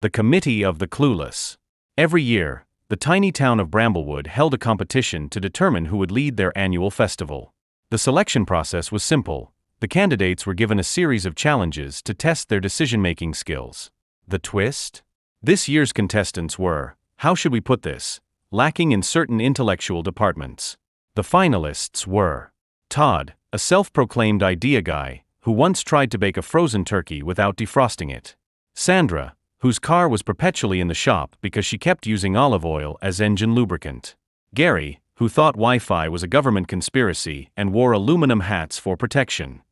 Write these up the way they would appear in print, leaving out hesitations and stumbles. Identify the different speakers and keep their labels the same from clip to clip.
Speaker 1: The Committee of the Clueless. Every year, the tiny town of Bramblewood held a competition to determine who would lead their annual festival. The selection process was simple. The candidates were given a series of challenges to test their decision-making skills. The twist? This year's contestants were, how should we put this, lacking in certain intellectual departments. The finalists were Todd, a self-proclaimed idea guy, who once tried to bake a frozen turkey without defrosting it. Sandra, whose car was perpetually in the shop because she kept using olive oil as engine lubricant. Gary, who thought Wi-Fi was a government conspiracy and wore aluminum hats for protection.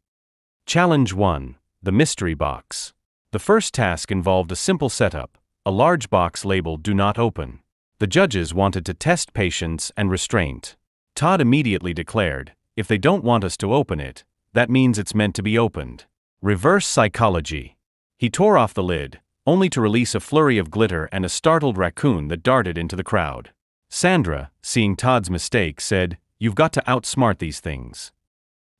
Speaker 1: Challenge 1. The Mystery Box. The first task involved a simple setup, a large box labeled "Do Not Open." The judges wanted to test patience and restraint. Todd immediately declared, if they don't want us to open it, that means it's meant to be opened. Reverse psychology. He tore off the lid, only to release a flurry of glitter and a startled raccoon that darted into the crowd. Sandra, seeing Todd's mistake, said, "You've got to outsmart these things."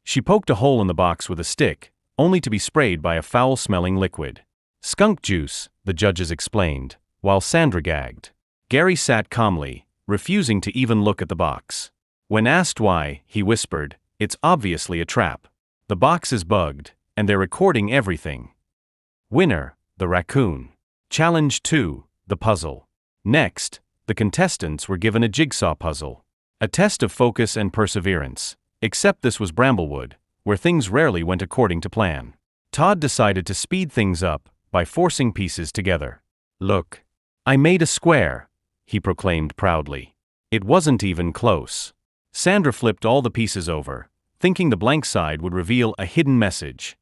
Speaker 1: She poked a hole in the box with a stick, only to be sprayed by a foul-smelling liquid. "Skunk juice," the judges explained, while Sandra gagged. Gary sat calmly, refusing to even look at the box. When asked why, he whispered, "It's obviously a trap. The box is bugged, and they're recording everything." Winner, the raccoon. Challenge 2, the puzzle. Next, the contestants were given a jigsaw puzzle. A test of focus and perseverance, except this was Bramblewood, where things rarely went according to plan. Todd decided to speed things up by forcing pieces together. "Look, I made a square," he proclaimed proudly. It wasn't even close. Sandra flipped all the pieces over, thinking the blank side would reveal a hidden message.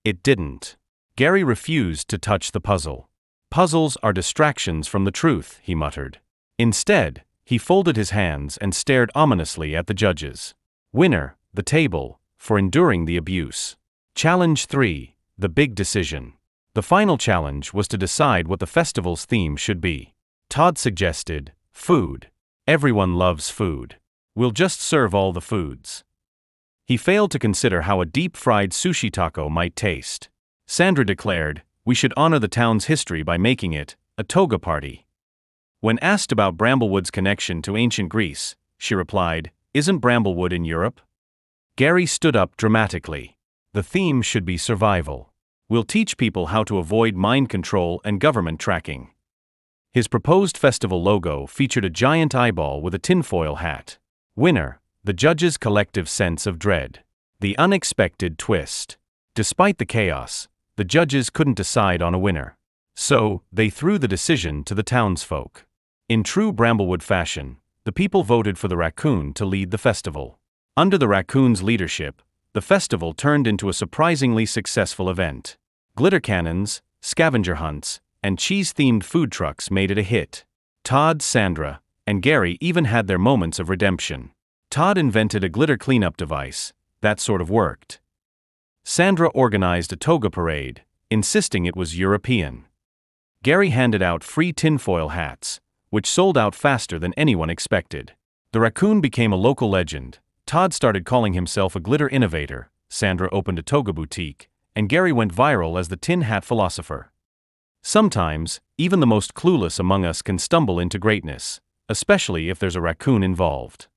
Speaker 1: It didn't. Gary refused to touch the puzzle. "Puzzles are distractions from the truth," he muttered. Instead, he folded his hands and stared ominously at the judges. Winner, the table, for enduring the abuse. Challenge 3, the big decision. The final challenge was to decide what the festival's theme should be. Todd suggested, food. Everyone loves food. We'll just serve all the foods. He failed to consider how a deep-fried sushi taco might taste. Sandra declared, we should honor the town's history by making it a Toga party. When asked about Bramblewood's connection to ancient Greece, she replied, "Isn't Bramblewood in Europe?" Gary stood up dramatically. "The theme should be survival. We'll teach people how to avoid mind control and government tracking." His proposed festival logo featured a giant eyeball with a tinfoil hat. Winner, the judges' collective sense of dread. The unexpected twist. Despite the chaos, the judges couldn't decide on a winner. So, they threw the decision to the townsfolk. In true Bramblewood fashion, the people voted for the raccoon to lead the festival. Under the raccoon's leadership, the festival turned into a surprisingly successful event. Glitter cannons, scavenger hunts, and cheese-themed food trucks made it a hit. Todd, Sandra, and Gary even had their moments of redemption. Todd invented a glitter cleanup device that sort of worked. Sandra organized a toga parade, insisting it was European. Gary handed out free tinfoil hats, which sold out faster than anyone expected. The raccoon became a local legend. Todd started calling himself a glitter innovator, Sandra opened a toga boutique, and Gary went viral as the tin hat philosopher. Sometimes, even the most clueless among us can stumble into greatness, especially if there's a raccoon involved.